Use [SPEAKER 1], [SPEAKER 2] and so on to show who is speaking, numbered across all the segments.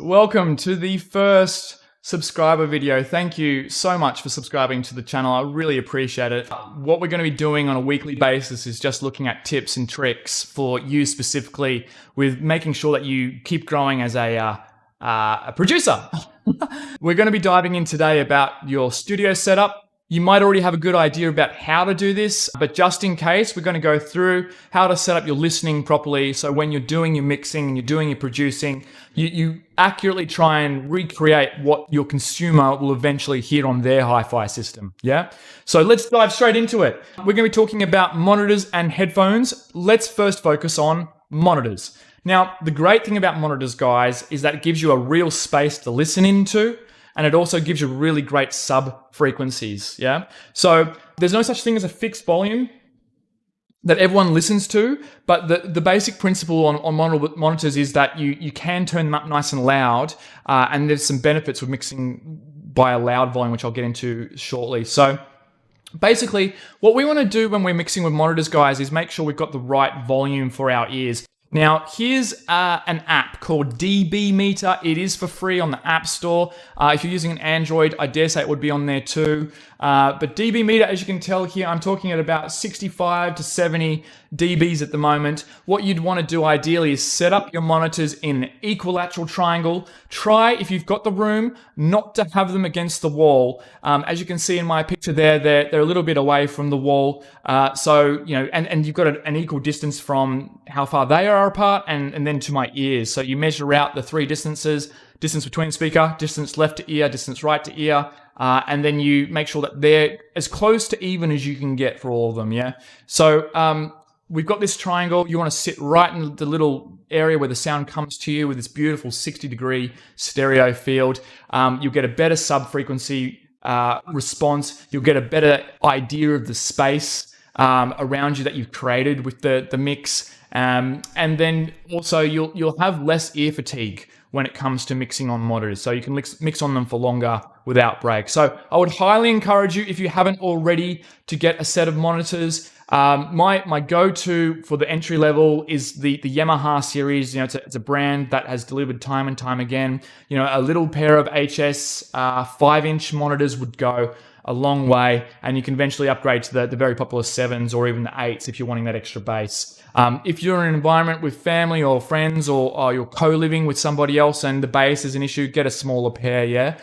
[SPEAKER 1] Welcome to the first subscriber video. Thank you so much for subscribing to the channel. I really appreciate it. What we're going to be doing on a weekly basis is just looking at tips and tricks for you specifically with making sure that you keep growing as a producer. We're going to be diving in today about your studio setup. You might already have a good idea about how to do this, but just in case, we're going to go through how to set up your listening properly. So when you're doing your mixing and you're doing your producing, you accurately try and recreate what your consumer will eventually hear on their hi-fi system. Yeah. So let's dive straight into it. We're going to be talking about monitors and headphones. Let's first focus on monitors. Now, the great thing about monitors, guys, is that it gives you a real space to listen into. And it also gives you really great sub frequencies, yeah? So there's no such thing as a fixed volume that everyone listens to, but the basic principle on monitors is that you can turn them up nice and loud, and there's some benefits with mixing by a loud volume, which I'll get into shortly. So basically, what we want to do when we're mixing with monitors, guys, is make sure we've got the right volume for our ears. Now, here's an app called dBmeter. It is for free on the App Store. If you're using an Android, I dare say it would be on there too. But dBmeter, as you can tell here, I'm talking at about 65 to 70 dBs at the moment. What you'd want to do ideally is set up your monitors in an equilateral triangle. Try, if you've got the room, not to have them against the wall. As you can see in my picture there, they're a little bit away from the wall. So, you know, and you've got an equal distance from how far they are apart and then to my ears. So you measure out the three distances: distance between speaker, distance left to ear, distance right to ear, and then you make sure that they're as close to even as you can get for all of them, yeah? So we've got this triangle. You want to sit right in the little area where the sound comes to you with this beautiful 60-degree stereo field. You'll get a better sub-frequency response. You'll get a better idea of the space around you that you've created with the mix. And then also you'll have less ear fatigue when it comes to mixing on monitors. So you can mix on them for longer without break. So I would highly encourage you, if you haven't already, to get a set of monitors. My go-to for the entry level is the Yamaha series. You know, it's a brand that has delivered time and time again. You know, a little pair of HS 5-inch monitors would go a long way, and you can eventually upgrade to the very popular 7s or even the 8s if you're wanting that extra bass. If you're in an environment with family or friends or you're co-living with somebody else and the bass is an issue, get a smaller pair, yeah?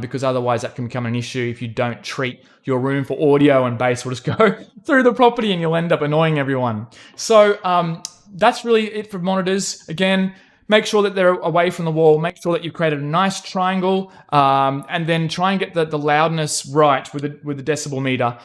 [SPEAKER 1] Because otherwise that can become an issue if you don't treat your room for audio, and bass will just go through the property and you'll end up annoying everyone. So that's really it for monitors. Again, make sure that they're away from the wall. Make sure that you've created a nice triangle, and then try and get the loudness right with the decibel meter.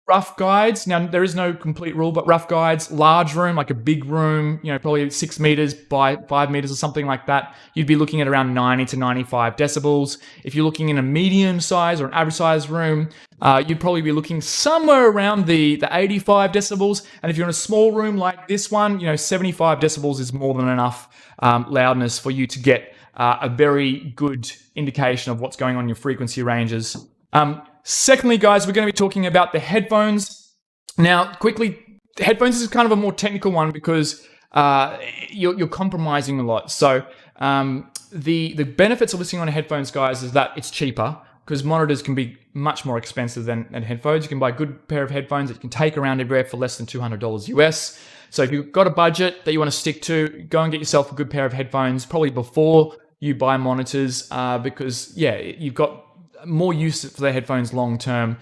[SPEAKER 1] Rough guides. Now, there is no complete rule, but rough guides, large room, like a big room, you know, probably 6 meters by 5 meters or something like that, you'd be looking at around 90 to 95 decibels. If you're looking in a medium size or an average size room, you'd probably be looking somewhere around the 85 decibels. And if you're in a small room like this one, you know, 75 decibels is more than enough loudness for you to get a very good indication of what's going on in your frequency ranges. Secondly, guys, we're going to be talking about the headphones. Now, quickly, the headphones is kind of a more technical one because you're compromising a lot. So the benefits of listening on headphones, guys, is that it's cheaper, because monitors can be much more expensive than headphones. You can buy a good pair of headphones that you can take around everywhere for less than $200 US. So if you've got a budget that you want to stick to, go and get yourself a good pair of headphones, probably before you buy monitors, because, yeah, you've got more use for their headphones long term,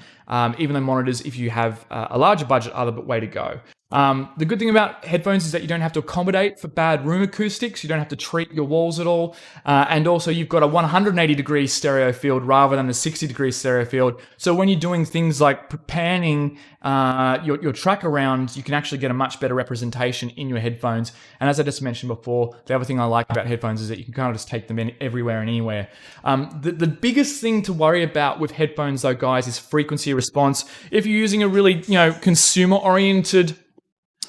[SPEAKER 1] even though monitors, if you have a larger budget, are the way to go. The good thing about headphones is that you don't have to accommodate for bad room acoustics. You don't have to treat your walls at all. And also you've got a 180-degree stereo field rather than a 60-degree stereo field. So when you're doing things like panning your track around, you can actually get a much better representation in your headphones. And as I just mentioned before, the other thing I like about headphones is that you can kind of just take them in everywhere and anywhere. The biggest thing to worry about with headphones, though, guys, is frequency response. If you're using a really, consumer-oriented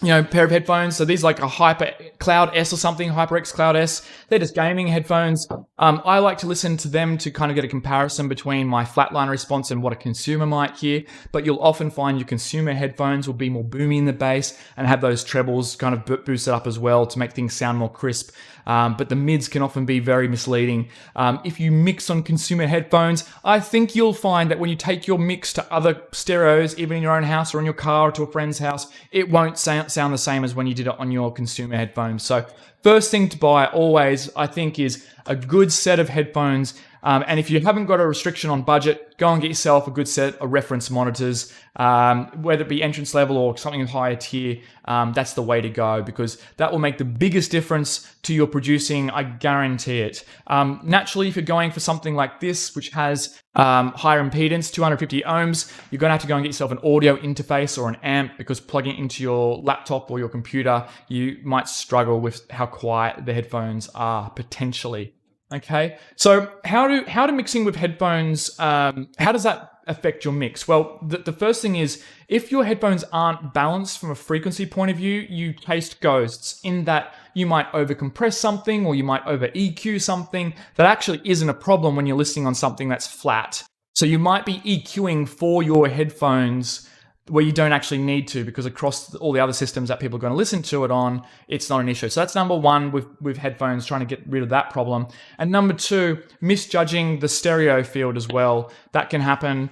[SPEAKER 1] pair of headphones. So these are like a Hyper Cloud S or something, HyperX Cloud S. They're just gaming headphones. I like to listen to them to kind of get a comparison between my flatline response and what a consumer might hear. But you'll often find your consumer headphones will be more boomy in the bass and have those trebles kind of boosted up as well to make things sound more crisp. But the mids can often be very misleading. If you mix on consumer headphones, I think you'll find that when you take your mix to other stereos, even in your own house or in your car or to a friend's house, it won't sound the same as when you did it on your consumer headphones. So first thing to buy always, I think, is a good set of headphones. And if you haven't got a restriction on budget, go and get yourself a good set of reference monitors, whether it be entrance level or something higher tier. That's the way to go, because that will make the biggest difference to your producing. I guarantee it. Naturally, if you're going for something like this, which has higher impedance, 250 ohms, you're going to have to go and get yourself an audio interface or an amp, because plugging it into your laptop or your computer, you might struggle with how quiet the headphones are potentially. Okay, so how do mixing with headphones, how does that affect your mix? Well, the first thing is, if your headphones aren't balanced from a frequency point of view, you taste ghosts, in that you might overcompress something or you might over EQ something that actually isn't a problem when you're listening on something that's flat. So you might be EQing for your headphones where you don't actually need to, because across all the other systems that people are going to listen to it on, it's not an issue. So that's number one with headphones, trying to get rid of that problem. And number two, misjudging the stereo field as well. That can happen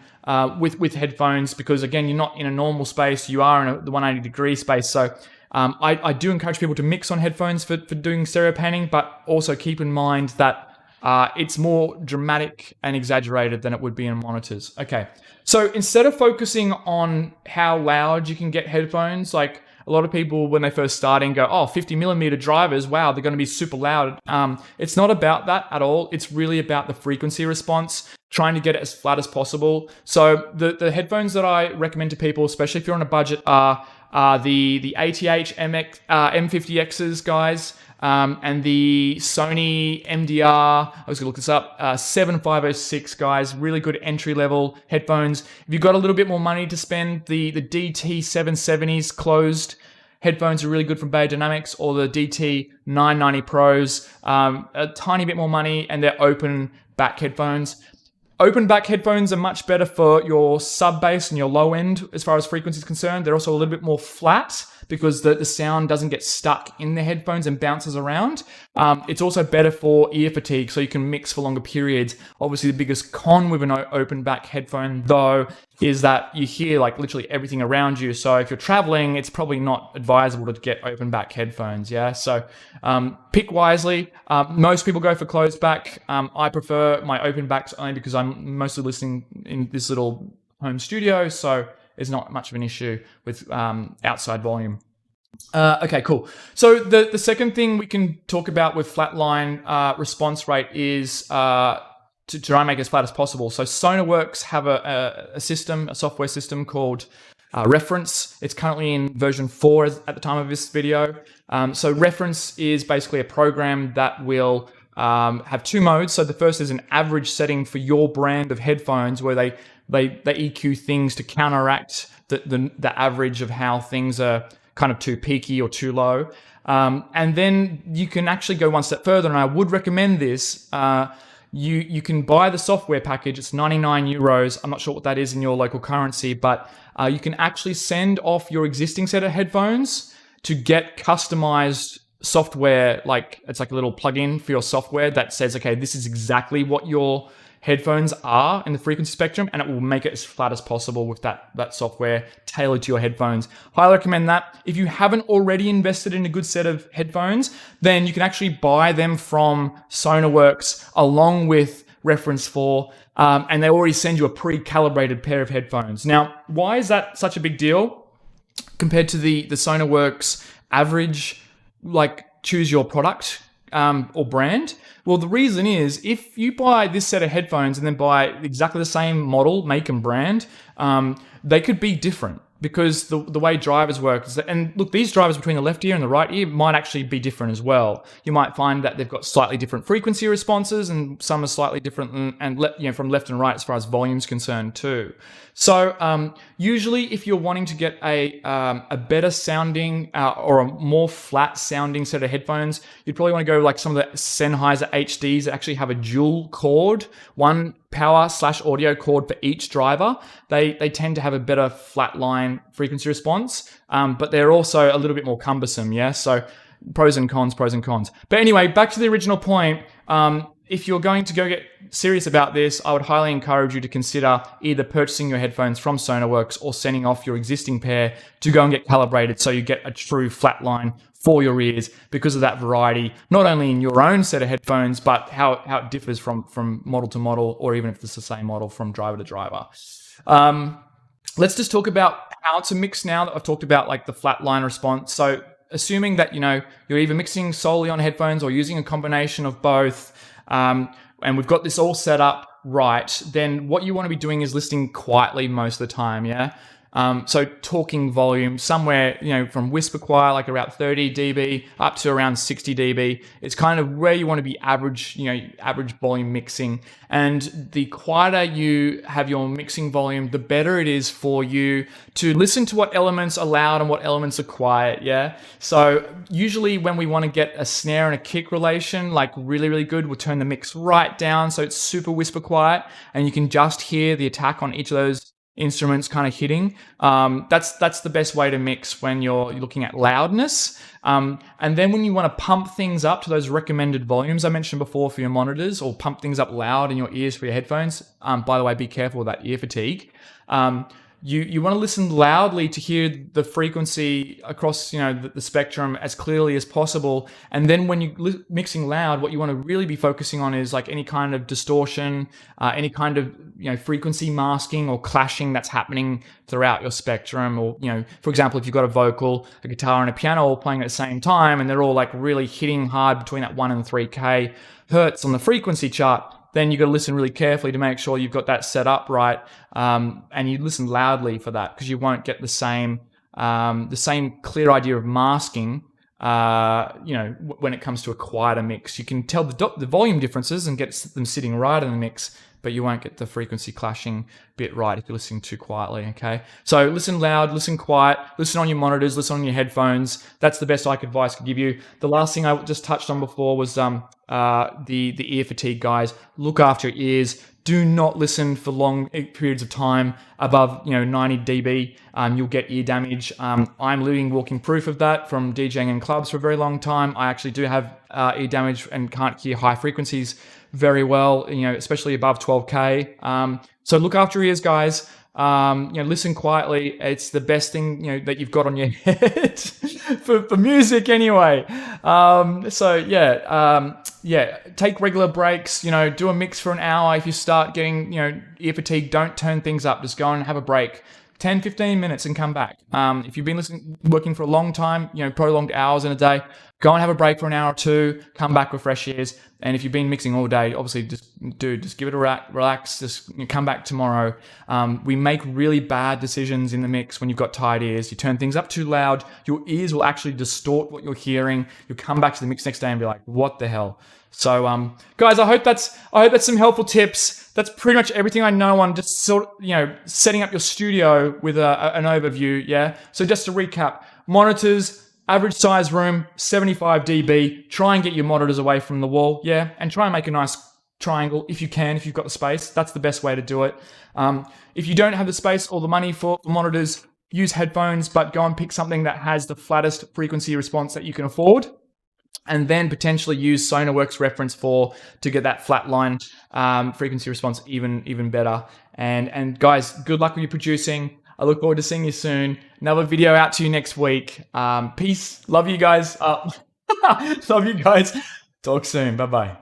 [SPEAKER 1] with headphones, because again, you're not in a normal space, you are in the 180 degree space. So I do encourage people to mix on headphones for doing stereo panning, but also keep in mind that it's more dramatic and exaggerated than it would be in monitors. Okay, so instead of focusing on how loud you can get headphones, like a lot of people when they first starting go, oh, 50 millimeter drivers, wow, they're going to be super loud. It's not about that at all. It's really about the frequency response, trying to get it as flat as possible. So the headphones that I recommend to people, especially if you're on a budget, are the ATH M50Xs, guys. And the Sony MDR, I was gonna look this up, 7506, guys, really good entry level headphones. If you've got a little bit more money to spend, the DT770s closed headphones are really good from Beyerdynamics, or the DT990 Pros, a tiny bit more money, and they're open back headphones. Open back headphones are much better for your sub bass and your low end as far as frequency is concerned. They're also a little bit more flat, because the sound doesn't get stuck in the headphones and bounces around. It's also better for ear fatigue, so you can mix for longer periods. Obviously, the biggest con with an open back headphone, though, is that you hear like literally everything around you. So if you're traveling, it's probably not advisable to get open back headphones. Yeah, so pick wisely. Most people go for closed back. I prefer my open backs only because I'm mostly listening in this little home studio, so it's not much of an issue with outside volume. Okay, cool. So the second thing we can talk about with flatline response rate is to try and make it as flat as possible. So Sonarworks have a software system called Reference. It's currently in version 4 at the time of this video. So Reference is basically a program that will have two modes. So the first is an average setting for your brand of headphones, where they EQ things to counteract the average of how things are kind of too peaky or too low. And then you can actually go one step further, and I would recommend this. You can buy the software package. It's 99 euros. I'm not sure what that is in your local currency, but you can actually send off your existing set of headphones to get customized software. Like, it's like a little plugin for your software that says, okay, this is exactly what your headphones are in the frequency spectrum, and it will make it as flat as possible with that software tailored to your headphones. Highly recommend that. If you haven't already invested in a good set of headphones, then you can actually buy them from Sonarworks along with Reference 4, and they already send you a pre-calibrated pair of headphones. Now, why is that such a big deal compared to the Sonarworks average, like, choose your product or brand? Well, the reason is, if you buy this set of headphones and then buy exactly the same model, make and brand, they could be different. because the way drivers work is that, and look, these drivers between the left ear and the right ear might actually be different as well. You might find that they've got slightly different frequency responses, and some are slightly different, and from left and right as far as volume is concerned too. So usually, if you're wanting to get a better sounding or a more flat sounding set of headphones, you'd probably want to go like some of the Sennheiser HDs that actually have a dual cord, one power/audio cord for each driver. They tend to have a better flatline frequency response, but they're also a little bit more cumbersome. Yeah, so pros and cons. But anyway, back to the original point. If you're going to go get serious about this, I would highly encourage you to consider either purchasing your headphones from Sonarworks or sending off your existing pair to go and get calibrated so you get a true flat line for your ears, because of that variety, not only in your own set of headphones, but how it differs from model to model, or even if it's the same model from driver to driver. Let's just talk about how to mix now that I've talked about like the flat line response. So assuming that, you're either mixing solely on headphones or using a combination of both, and we've got this all set up right, then what you want to be doing is listening quietly most of the time, yeah? So talking volume somewhere, from whisper quiet, like around 30 dB up to around 60 dB. It's kind of where you want to be average, average volume mixing. And the quieter you have your mixing volume, the better it is for you to listen to what elements are loud and what elements are quiet. Yeah. So usually when we want to get a snare and a kick relation, like really, really good, we'll turn the mix right down. So it's super whisper quiet, and you can just hear the attack on each of those instruments kind of hitting. That's the best way to mix when you're looking at loudness. And then when you want to pump things up to those recommended volumes I mentioned before for your monitors, or pump things up loud in your ears for your headphones, by the way, be careful with that ear fatigue. You want to listen loudly to hear the frequency across the spectrum as clearly as possible. And then when you're mixing loud, what you want to really be focusing on is like any kind of distortion, any kind of frequency masking or clashing that's happening throughout your spectrum. Or for example, if you've got a vocal, a guitar, and a piano all playing at the same time, and they're all like really hitting hard between that 1 and 3K hertz on the frequency chart, then you've got to listen really carefully to make sure you've got that set up right, and you listen loudly for that, because you won't get the same clear idea of masking. When it comes to a quieter mix, you can tell the volume differences and get them sitting right in the mix, but you won't get the frequency clashing bit right if you're listening too quietly, okay? So listen loud, listen quiet, listen on your monitors, listen on your headphones. That's the best advice I could give you. The last thing I just touched on before was the ear fatigue, guys. Look after your ears. Do not listen for long periods of time above 90 dB. You'll get ear damage. I'm living walking proof of that from DJing in clubs for a very long time. I actually do have ear damage and can't hear high frequencies very well, especially above 12K. So look after your ears, guys. Listen quietly. It's the best thing that you've got on your head for music anyway. Take regular breaks. Do a mix for an hour. If you start getting ear fatigue, don't turn things up. Just go and have a break. 10-15 minutes and come back. If you've been working for a long time, prolonged hours in a day, go and have a break for an hour or two, come back with fresh ears. And if you've been mixing all day, obviously just give it a relax, just come back tomorrow. We make really bad decisions in the mix when you've got tired ears. You turn things up too loud, your ears will actually distort what you're hearing. You'll come back to the mix next day and be like, what the hell? So, guys, I hope that's some helpful tips. That's pretty much everything I know on just setting up your studio with an overview. Yeah. So just to recap, monitors, average size room, 75 dB. Try and get your monitors away from the wall. Yeah. And try and make a nice triangle if you can, if you've got the space. That's the best way to do it. If you don't have the space or the money for monitors, use headphones, but go and pick something that has the flattest frequency response that you can afford. And then potentially use Sonarworks Reference 4 to get that flatline frequency response even better. And guys, good luck with your producing. I look forward to seeing you soon. Another video out to you next week. Peace. Love you guys. Love you guys. Talk soon. Bye-bye.